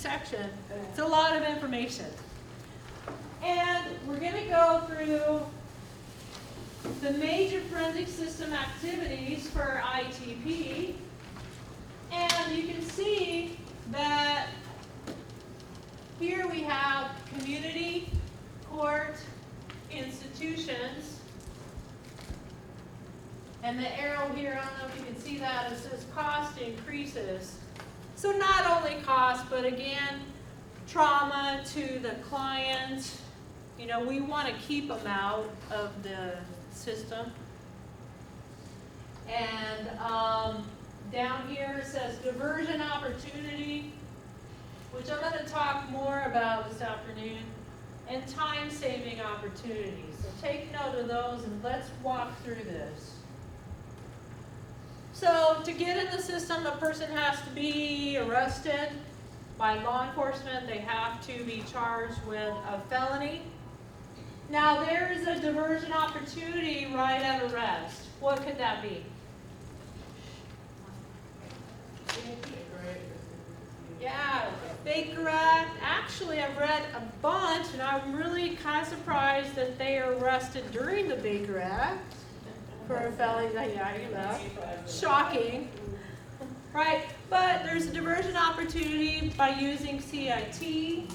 section. It's a lot of information. And we're going to go through the major forensic system activities for ITP. And you can see that here we have community, court, institutions. And the arrow here, I don't know if you can see that, it says cost increases. So not only cost, but again, trauma to the client. You know, we want to keep them out of the system. And down here it says diversion opportunity, which I'm going to talk more about this afternoon, and time-saving opportunities. So take note of those and let's walk through this. So to get in the system, a person has to be arrested by law enforcement. They have to be charged with a felony. Now there is a diversion opportunity right at arrest. What could that be? Yeah, Baker Act. Actually, I've read a bunch, and I'm really kind of surprised that they are arrested during the Baker Act for a felony. Yeah, you know, shocking, right? But there's a diversion opportunity by using CIT,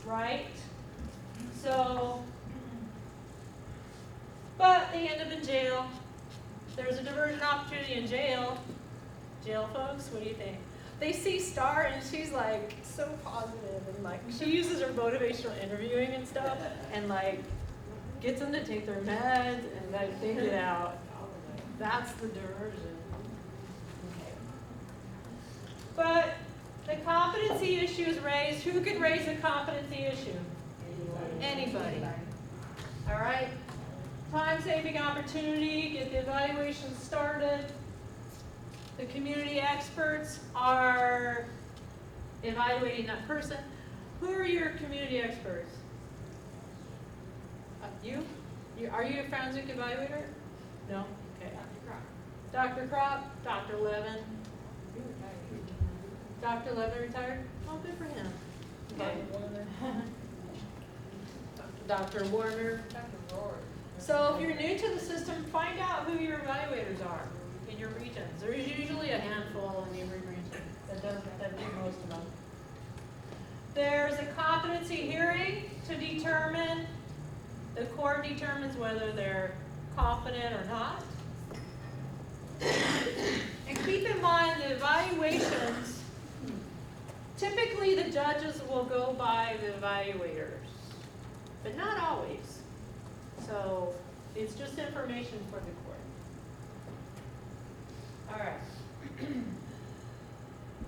right? So, but they end up in jail. There's a diversion opportunity in jail. Jail folks, what do you think? They see Star and she's like so positive and like she uses her motivational interviewing and stuff and like gets them to take their meds and like they get out. That's the diversion. But the competency issue is raised. Who could raise a competency issue? Anybody. All right. Time-saving opportunity, get the evaluation started. The community experts are evaluating that person. Who are your community experts? You? Are you a forensic evaluator? No? Okay. Dr. Crop, Dr. Levin. Dr. Levin retired? Oh, good for him. Okay. Dr. Warner. So if you're new to the system, find out who your evaluators are in your regions. There's usually a handful in every region that do most of them. There's a competency hearing to determine, the court determines whether they're competent or not. And keep in mind the evaluations, typically the judges will go by the evaluators, but not always. So it's just information for the court. All right.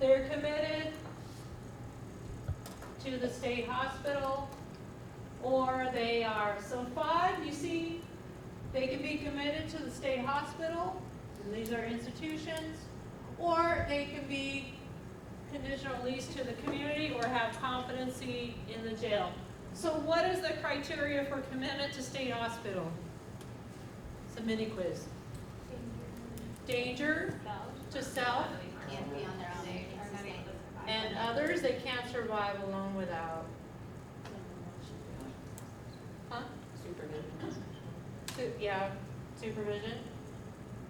They're committed to the state hospital, or they are, so 5, you see, they can be committed to the state hospital, and these are institutions, or they can be conditional release to the community or have competency in the jail. So what is the criteria for commitment to state hospital? It's a mini quiz. Danger to self Can't be on their own. and others, they can't survive alone without. Huh? Supervision. Yeah, supervision.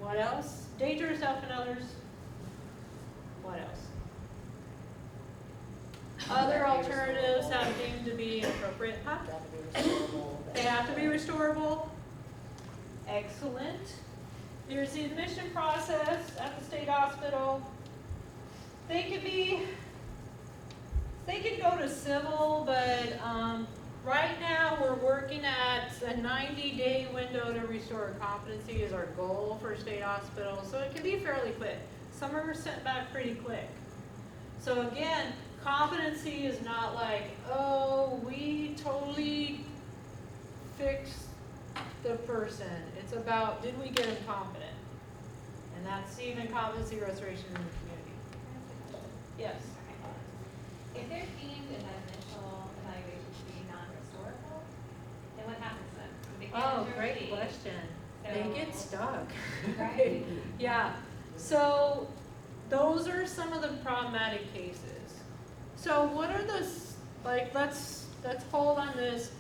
What else? Danger to self and others. What else? Other alternatives have deemed to be appropriate. Huh? They have to be restorable. Excellent. Here's the admission process at the state hospital. They could go to civil, but right now we're working at a 90-day window to restore competency is our goal for state hospital. So it can be fairly quick. Some are sent back pretty quick. So again, competency is not like, oh, we totally fixed the person. It's about, did we get them competent? And that's even competency restoration in the community. Yes? If they're deemed in that initial evaluation to be non-restorable, then what happens then? They can't Oh, enter great the- question. So- They get stuck. Right. Yeah. So those are some of the problematic cases. So what are the, like, let's hold on this.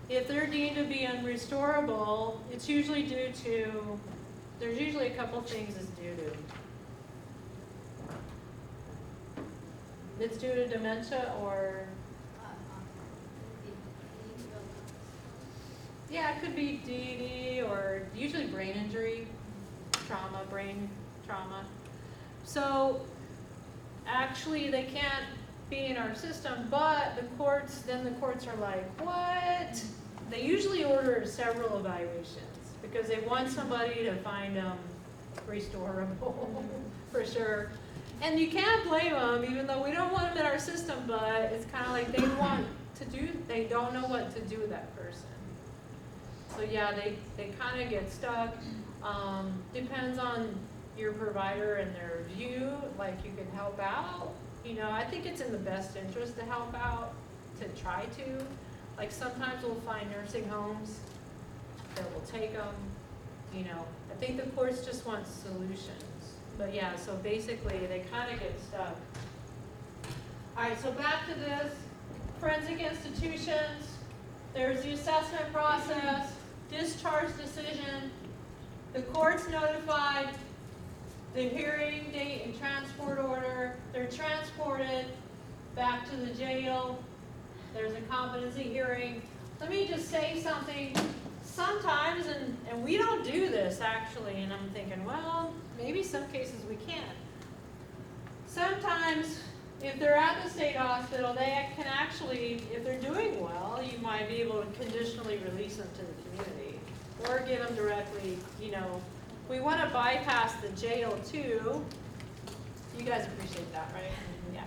If they're deemed to be unrestorable, it's usually due to, there's usually a couple things it's due to. It's due to dementia or, yeah, it could be DD or usually brain injury, brain trauma. So actually they can't be in our system, but the courts are like, what? They usually order several evaluations because they want somebody to find them restorable for sure. And you can't blame them, even though we don't want them in our system, but it's kind of like they don't know what to do with that person. So yeah, they kind of get stuck. Depends on your provider and their view, like you can help out. You know, I think it's in the best interest to help out, to try to. Like sometimes we'll find nursing homes that will take them, you know. I think the courts just want solutions. But yeah, so basically they kind of get stuck. All right, so back to this. Forensic institutions, there's the assessment process, discharge decision, the court's notified, the hearing date and transport order, they're transported back to the jail, there's a competency hearing. Let me just say something. Sometimes, and we don't do this actually, and I'm thinking, well, maybe some cases we can. Sometimes, if they're at the state hospital, they can actually, if they're doing well, you might be able to conditionally release them to the community. Or give them directly, you know. We want to bypass the jail too. You guys appreciate that, right? Yeah.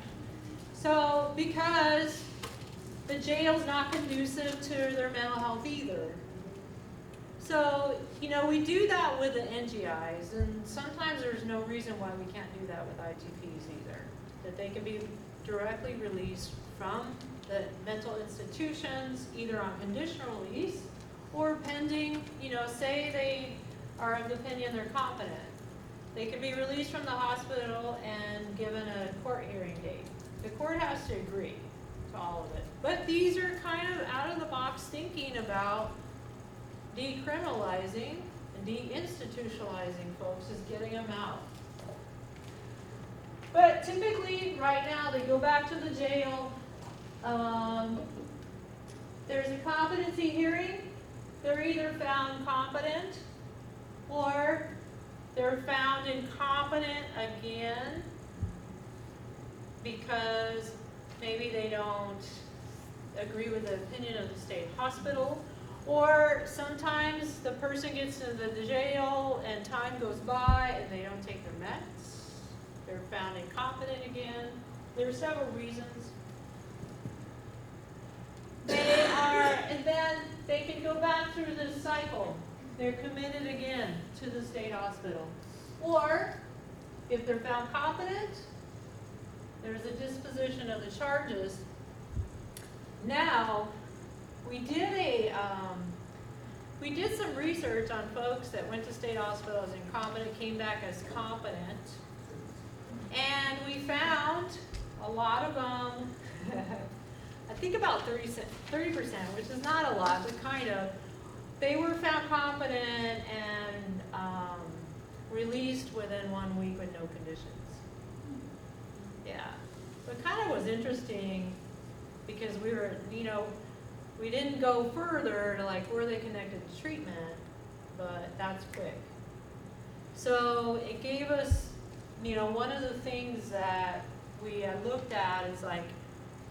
So, because the jail's not conducive to their mental health either. So, you know, we do that with the NGIs, and sometimes there's no reason why we can't do that with ITPs either. That they can be directly released from the mental institutions, either on conditional release or pending, you know, say they are of the opinion they're competent. They can be released from the hospital and given a court hearing date. The court has to agree to all of it. But these are kind of out of the box thinking about decriminalizing and deinstitutionalizing folks is getting them out. But typically, right now, they go back to the jail. There's a competency hearing. They're either found competent or they're found incompetent again because maybe they don't agree with the opinion of the state hospital. Or sometimes the person gets into the jail and time goes by and they don't take their meds. They're found incompetent again. There are several reasons. And then they can go back through this cycle. They're committed again to the state hospital. Or, if they're found competent, there's a disposition of the charges. Now, we did some research on folks that went to state hospitals incompetent, came back as competent, and we found a lot of them, I think about 30%, which is not a lot, but kind of, they were found competent and released within 1 week with no conditions. Yeah, so it kind of was interesting because we were, you know, we didn't go further to like were they connected to treatment, but that's quick. So it gave us, you know, one of the things that we looked at is like,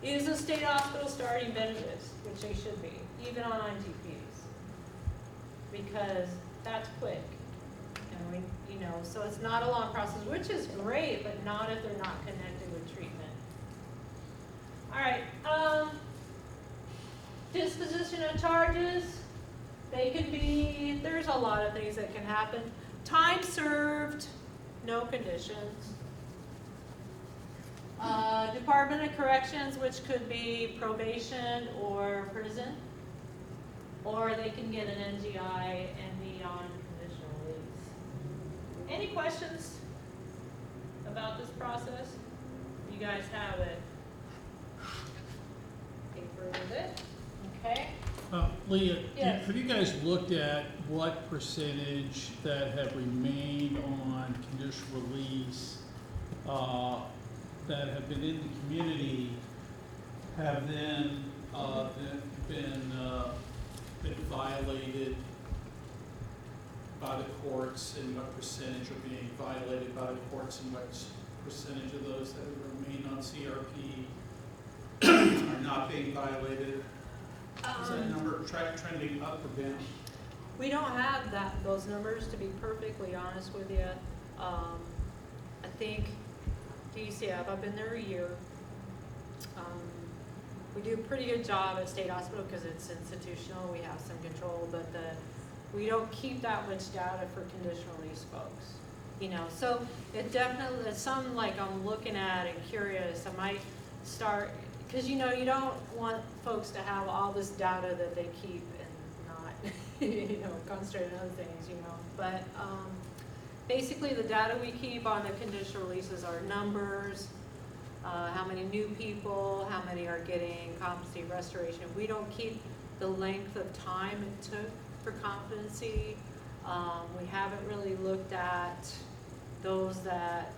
is a state hospital starting benefits, which they should be, even on ITPs, because that's quick. And we, you know, so it's not a long process, which is great, but not if they're not connected with treatment. All right. Disposition of charges, they could be, there's a lot of things that can happen. Time served, no conditions. Department of Corrections, which could be probation or prison. Or they can get an NGI and be on conditional release. Any questions about this process? You guys have it. Leah, Yes. have you guys looked at what percentage that have remained on conditional release, that have been in the community, have then, been violated by the courts, and what percentage are being violated by the courts, and what percentage of those that remain on CRP are not being violated? Is that number trending up or down? We don't have those numbers, to be perfectly honest with you. I think DCF, I've been there a year. We do a pretty good job at State Hospital because it's institutional, we have some control, but we don't keep that much data for conditional release folks. You know, so it definitely, it's something like I'm looking at and curious. I might start, because you know, you don't want folks to have all this data that they keep and not, you know, concentrate on other things, you know. But basically the data we keep on the conditional releases are numbers, how many new people, how many are getting competency restoration. We don't keep the length of time it took for competency. We haven't really looked at those that,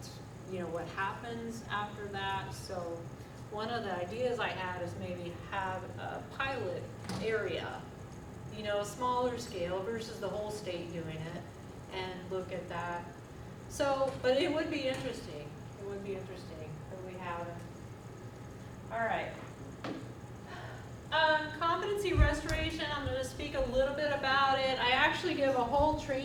you know, what happens after that. So one of the ideas I had is maybe have a pilot area, you know, a smaller scale versus the whole state doing it, and look at that. So, but it would be interesting. It would be interesting, but we haven't. All right. Competency restoration, I'm going to speak a little bit about it. I actually give a whole training